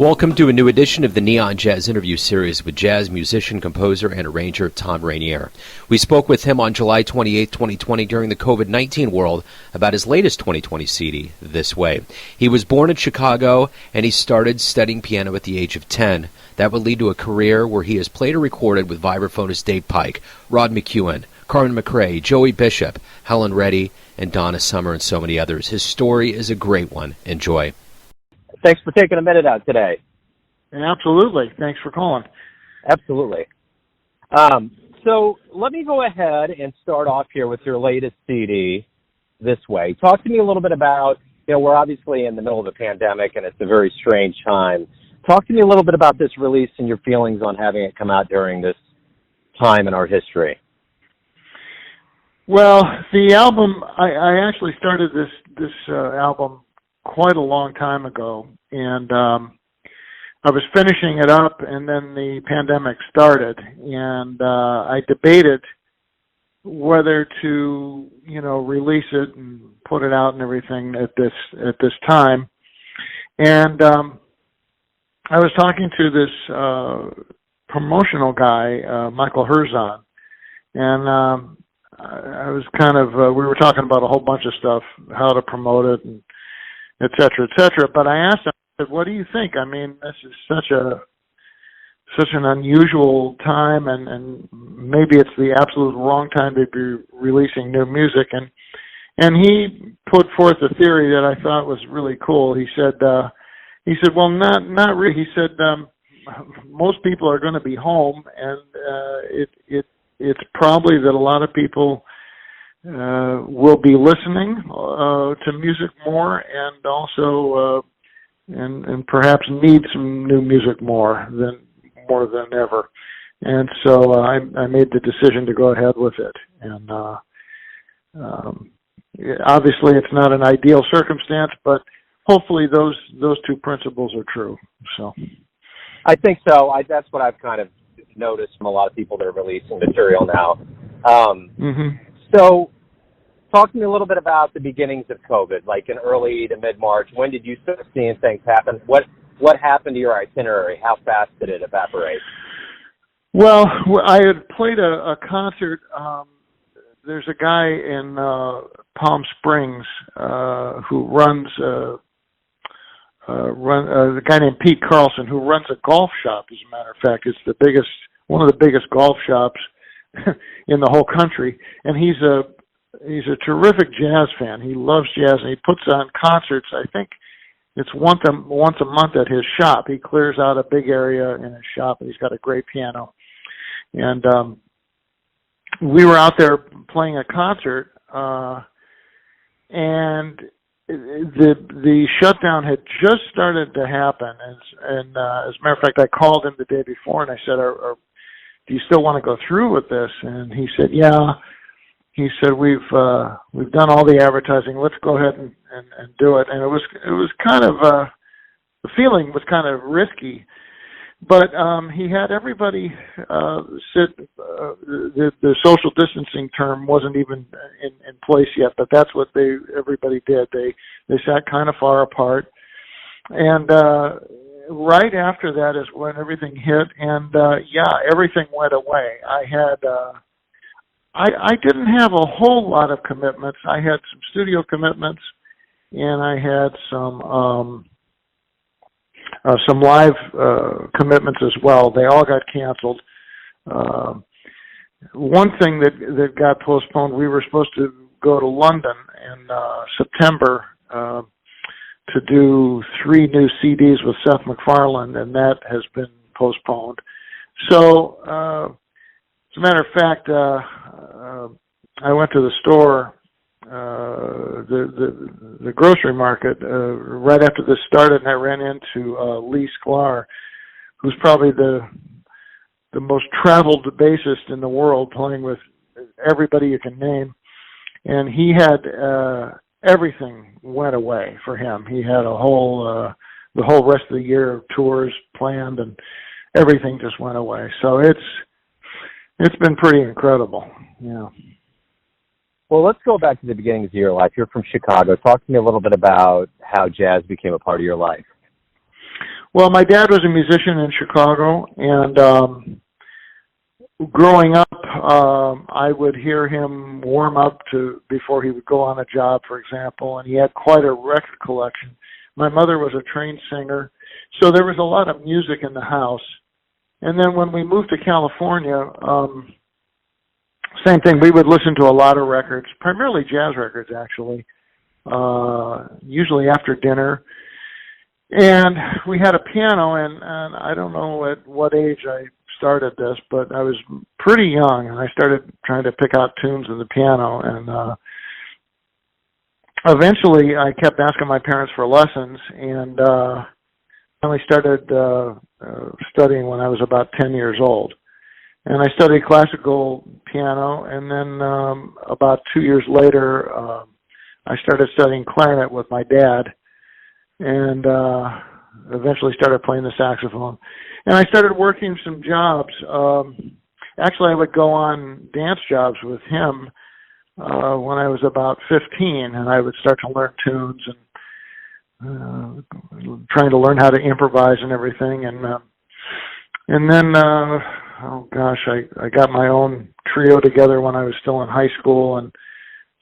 Welcome to a new edition of the Neon Jazz interview series with jazz musician, composer, and arranger Tom Ranier. We spoke with him on July 28, 2020 during the COVID-19 world about his latest 2020 CD, This Way. He was born in Chicago, and he started studying piano at the age of 10. That would lead to a career where he has played or recorded with vibraphonist Dave Pike, Rod McKuen, Carmen McRae, Joey Bishop, Helen Reddy, and Donna Summer, and so many others. His story is a great one. Enjoy. Thanks for taking a minute out today. Absolutely. Thanks for calling. Absolutely. So let me go ahead and start off here with your latest CD, This Way. Talk to me a little bit about, we're obviously in the middle of a pandemic and it's a very strange time. Talk to me a little bit about this release and your feelings on having it come out during this time in our history. Well, the album, I actually started this album quite a long time ago, and I was finishing it up, and then the pandemic started, and I debated whether to, release it and put it out and everything at this time. And I was talking to this promotional guy, Michael Herzon, and I was we were talking about a whole bunch of stuff, how to promote it, and et cetera, but I asked him, I said, what do you think? I mean, this is such an unusual time, and maybe it's the absolute wrong time to be releasing new music. And he put forth a theory that I thought was really cool. He said, well, not really. He said, most people are going to be home, and it's probably that a lot of people will be listening to music more, and also and perhaps need some new music more than ever. And so I made the decision to go ahead with it. And obviously, it's not an ideal circumstance, but hopefully those two principles are true. So I think so. That's what I've kind of noticed from a lot of people that are releasing material now. So talk to me a little bit about the beginnings of COVID, like in early to mid-March. When did you start seeing things happen? What happened to your itinerary? How fast did it evaporate? Well, I had played a concert. There's a guy in Palm Springs who runs a guy named Pete Carlson, who runs a golf shop. As a matter of fact, it's one of the biggest golf shops in the whole country, and he's a terrific jazz fan. He loves jazz, and he puts on concerts. I think it's once a month at his shop. He clears out a big area in his shop, and he's got a great piano. And we were out there playing a concert, and the shutdown had just started to happen. And as a matter of fact, I called him the day before, and I said, do you still want to go through with this? And he said, yeah. He said, we've done all the advertising. Let's go ahead and do it. And it was kind of the feeling was kind of risky, but he had everybody sit. The social distancing term wasn't even in place yet, but that's what everybody did. They sat kind of far apart, and right after that is when everything hit, and everything went away. I didn't have a whole lot of commitments. I had some studio commitments, and I had some live commitments as well. They all got canceled. One thing that got postponed, we were supposed to go to London in September to do 3 new CDs with Seth MacFarlane, and that has been postponed. So, as a matter of fact, I went to the store, the grocery market, right after this started, and I ran into Lee Sklar, who's probably the most traveled bassist in the world, playing with everybody you can name. And he had everything went away for him. He had the whole rest of the year of tours planned, and everything just went away. So it's been pretty incredible. Yeah. Well, let's go back to the beginnings of your life. You're from Chicago. Talk to me a little bit about how jazz became a part of your life. Well, my dad was a musician in Chicago, and growing up, I would hear him warm up before he would go on a job, for example, and he had quite a record collection. My mother was a trained singer, so there was a lot of music in the house. And then when we moved to California, same thing. We would listen to a lot of records, primarily jazz records, actually, usually after dinner. And we had a piano, and I don't know at what age I started this, but I was pretty young, and I started trying to pick out tunes in the piano. And eventually, I kept asking my parents for lessons, and finally started studying when I was about 10 years old. And I studied classical piano, and then about 2 years later, I started studying clarinet with my dad, and eventually started playing the saxophone. And I started working some jobs. Actually, I would go on dance jobs with him when I was about 15, and I would start to learn tunes and trying to learn how to improvise and everything. And then, oh gosh, I got my own trio together when I was still in high school and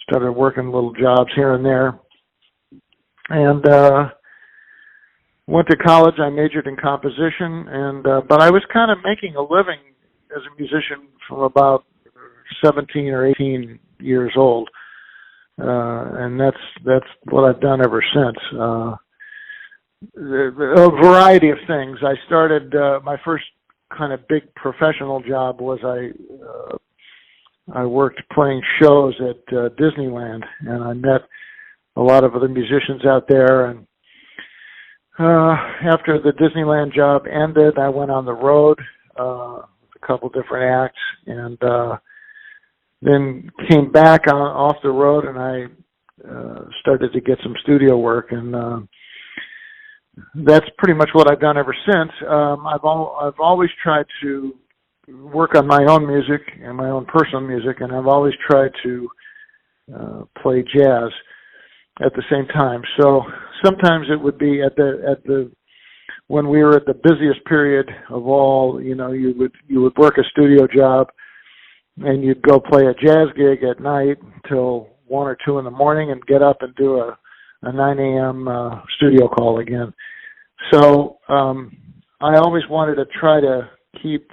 started working little jobs here and there. And went to college. I majored in composition, and but I was kind of making a living as a musician from about 17 or 18 years old, and that's what I've done ever since. A variety of things. I started my first kind of big professional job was I worked playing shows at Disneyland, and I met a lot of other musicians out there. And after the Disneyland job ended, I went on the road with a couple different acts, and then came back off the road, and I started to get some studio work, and that's pretty much what I've done ever since. I've always tried to work on my own music and my own personal music, and I've always tried to play jazz at the same time. So sometimes it would be at the when we were at the busiest period of all, you would work a studio job, and you'd go play a jazz gig at night till 1 or 2 in the morning, and get up and do a 9 a.m. Studio call again. So I always wanted to try to keep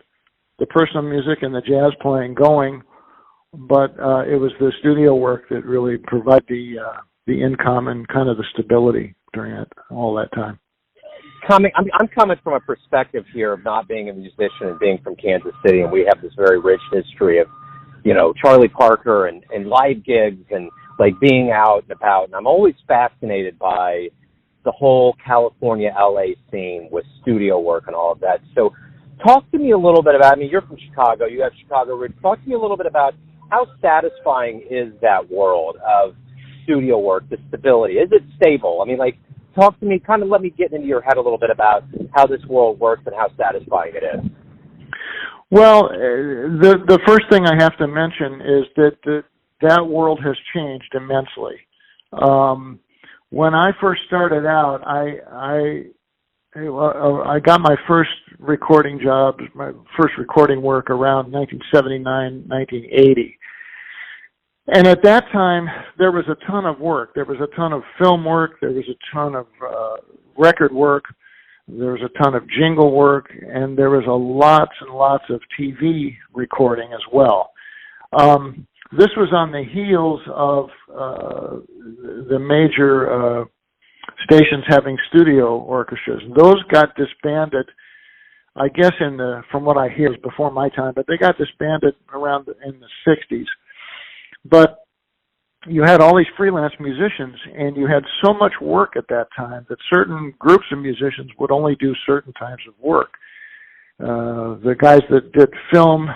the personal music and the jazz playing going, but it was the studio work that really provided the income and kind of the stability during all that time. I'm coming from a perspective here of not being a musician and being from Kansas City, and we have this very rich history of, Charlie Parker and live gigs and like being out and about. And I'm always fascinated by the whole California, LA scene with studio work and all of that. So talk to me a little bit about, you're from Chicago, you have Chicago roots. Talk to me a little bit about how satisfying is that world of studio work, the stability? Is it stable? Talk to me, kind of let me get into your head a little bit about how this world works and how satisfying it is. Well, the first thing I have to mention is that world has changed immensely. When I first started out, I got my first recording job, my first recording work around 1979, 1980. And at that time, there was a ton of work. There was a ton of film work. There was a ton of record work. There was a ton of jingle work. And there was lots and lots of TV recording as well. This was on the heels of the major stations having studio orchestras. Those got disbanded, I guess, from what I hear, before my time, but they got disbanded around in the 60s. But you had all these freelance musicians, and you had so much work at that time that certain groups of musicians would only do certain types of work. The guys that did film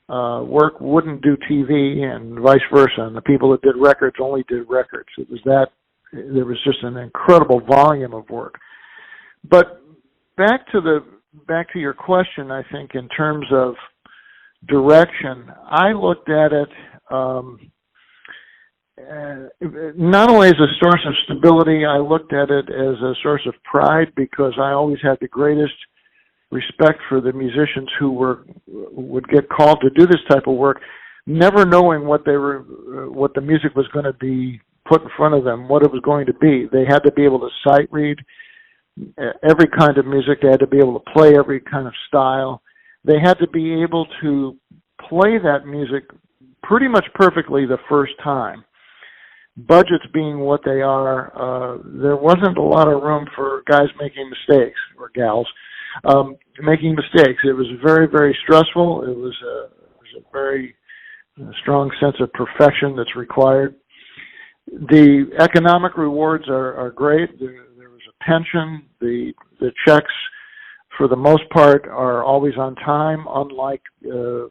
work wouldn't do TV, and vice versa. And the people that did records only did records. There was just an incredible volume of work. But back to your question, I think in terms of direction, I looked at it not only as a source of stability, I looked at it as a source of pride because I always had the greatest respect for the musicians who would get called to do this type of work, never knowing what the music was going to be put in front of them, what it was going to be. They had to be able to sight read every kind of music. They had to be able to play every kind of style. They had to be able to play that music pretty much perfectly the first time. Budgets being what they are, there wasn't a lot of room for guys making mistakes, or gals making mistakes. It was very, very stressful. It was a very strong sense of perfection that's required. The economic rewards are great. There was a pension. The checks, for the most part, are always on time, unlike the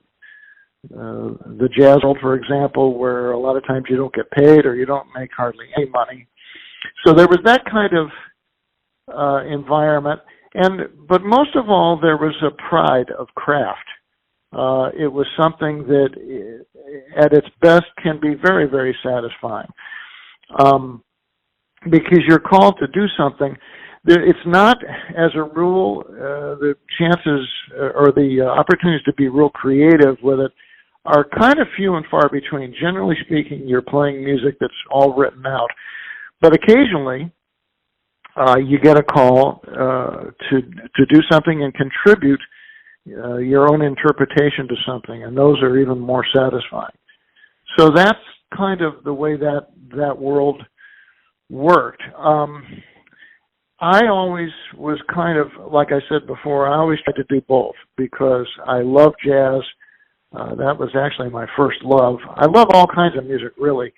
jazz world, for example, where a lot of times you don't get paid or you don't make hardly any money. So there was that kind of environment, but most of all, there was a pride of craft. It was something that, at its best, can be very, very satisfying, because you're called to do something. It's not, as a rule, the chances or the opportunities to be real creative with it are kind of few and far between. Generally speaking, you're playing music that's all written out. But occasionally, you get a call to do something and contribute your own interpretation to something, and those are even more satisfying. So that's kind of the way that world worked. I always was kind of, like I said before, I always tried to do both because I love jazz. That was actually my first love. I love all kinds of music, really.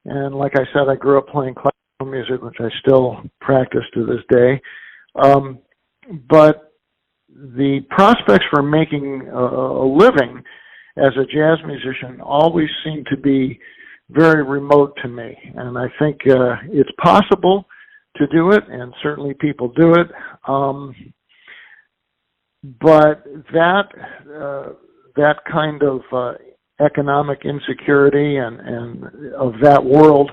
And like I said, I grew up playing classical music, which I still practice to this day. But the prospects for making a living as a jazz musician always seemed to be very remote to me. And I think it's possible to do it, and certainly people do it. But that kind of economic insecurity and of that world,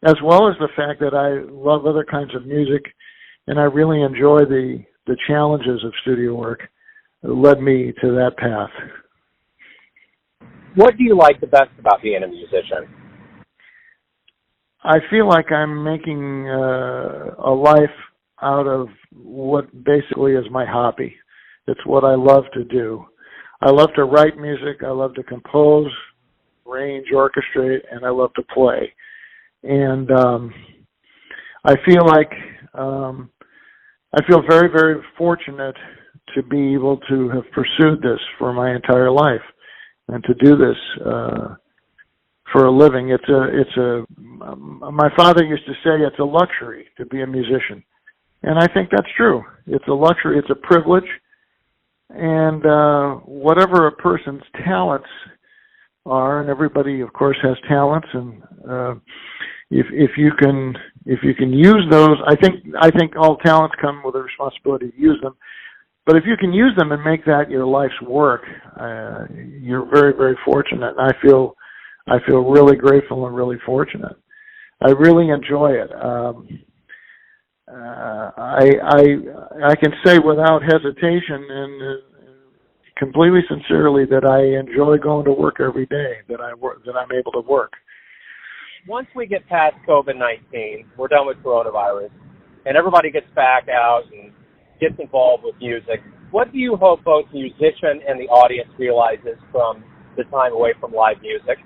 as well as the fact that I love other kinds of music and I really enjoy the challenges of studio work, led me to that path. What do you like the best about being a musician? I feel like I'm making a life out of what basically is my hobby. It's what I love to do. I love to write music, I love to compose, arrange, orchestrate, and I love to play. And I feel like I feel very, very fortunate to be able to have pursued this for my entire life and to do this for a living. My father used to say it's a luxury to be a musician. And I think that's true. It's a luxury, it's a privilege. And whatever a person's talents are, and everybody, of course, has talents, and if you can use those, I think all talents come with a responsibility to use them. But if you can use them and make that your life's work, you're very, very fortunate. And I feel really grateful and really fortunate. I really enjoy it. I can say without hesitation and completely sincerely that I enjoy going to work every day, that I'm able to work. Once we get past COVID-19, we're done with coronavirus, and everybody gets back out and gets involved with music, what do you hope both the musician and the audience realizes from the time away from live music?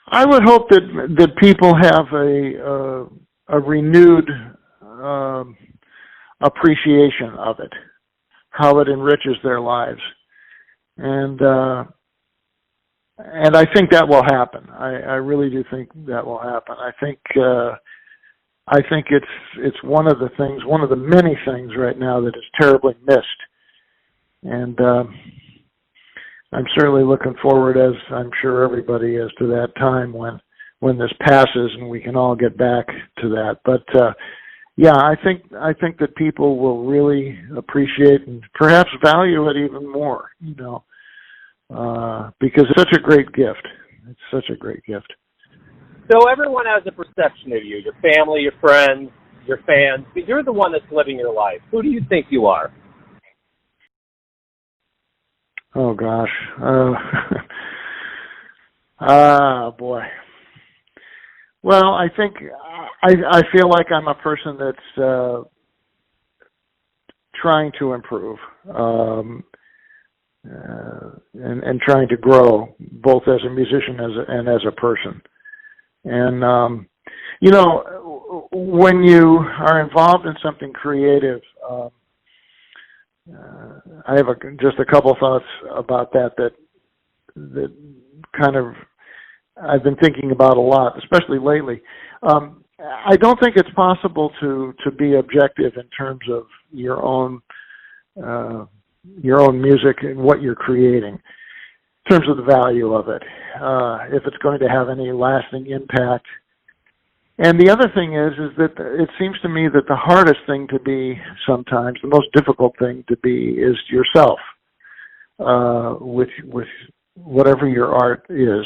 I would hope that people have a renewed appreciation of it, how it enriches their lives, and I think that will happen. I really do think that will happen. I think it's one of the many things right now that is terribly missed, and I'm certainly looking forward, as I'm sure everybody is, to that time when this passes and we can all get back to that. But yeah, I think that people will really appreciate and perhaps value it even more, because it's such a great gift. It's such a great gift. So everyone has a perception of you, your family, your friends, your fans, but you're the one that's living your life. Who do you think you are? Oh, gosh. Boy. Well, I think I feel like I'm a person that's trying to improve and trying to grow, both as a musician and as a person. And, you know, when you are involved in something creative, I have just a couple thoughts about that kind of I've been thinking about a lot, especially lately. I don't think it's possible to be objective in terms of your own music and what you're creating, in terms of the value of it, if it's going to have any lasting impact. And the other thing is that it seems to me that the hardest thing to be sometimes, the most difficult thing to be, is yourself, with whatever your art is.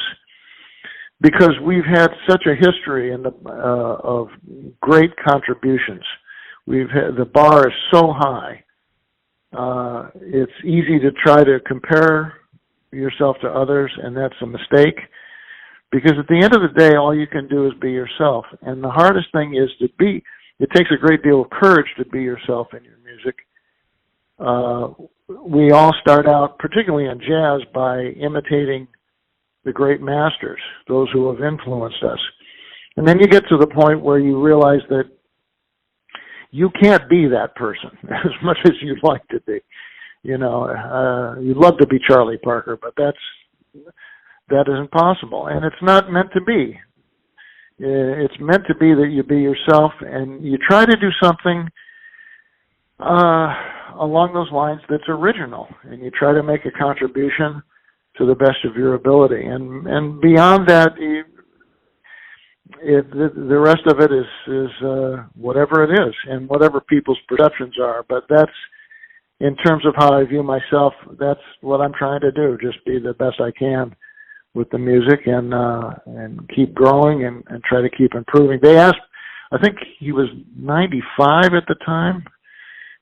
Because we've had such a history of great contributions. The bar is so high. It's easy to try to compare yourself to others, and that's a mistake. Because at the end of the day, all you can do is be yourself. And the hardest thing is it takes a great deal of courage to be yourself in your music. We all start out, particularly in jazz, by imitating the great masters, those who have influenced us. And then you get to the point where you realize that you can't be that person as much as you'd like to be. You know, you'd love to be Charlie Parker, but that isn't possible. And it's not meant to be. It's meant to be that you be yourself, and you try to do something along those lines that's original, and you try to make a contribution to the best of your ability. And beyond that, the rest of it is whatever it is and whatever people's perceptions are. But that's, in terms of how I view myself, that's what I'm trying to do, just be the best I can with the music and keep growing and try to keep improving. They asked, I think he was 95 at the time,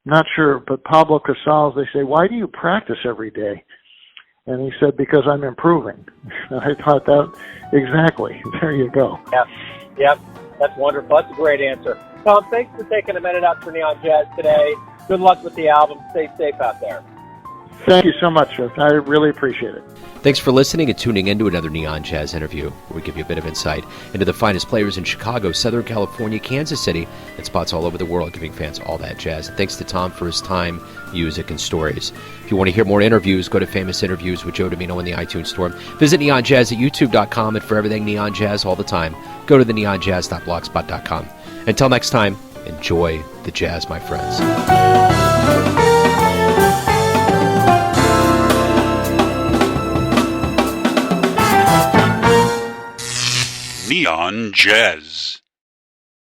not sure, but Pablo Casals, they say, why do you practice every day? And he said, because I'm improving. I thought that, exactly. There you go. Yep. That's wonderful. That's a great answer. Tom, thanks for taking a minute out for Neon Jazz today. Good luck with the album. Stay safe out there. Thank you so much, Jeff. I really appreciate it. Thanks for listening and tuning in to another Neon Jazz interview, where we give you a bit of insight into the finest players in Chicago, Southern California, Kansas City, and spots all over the world, giving fans all that jazz. And thanks to Tom for his time, music, and stories. If you want to hear more interviews, go to Famous Interviews with Joe Domino in the iTunes Store. Visit neonjazz at youtube.com, and for everything Neon Jazz all the time, go to the neonjazz.blogspot.com. Until next time, enjoy the jazz, my friends. Neon Jazz.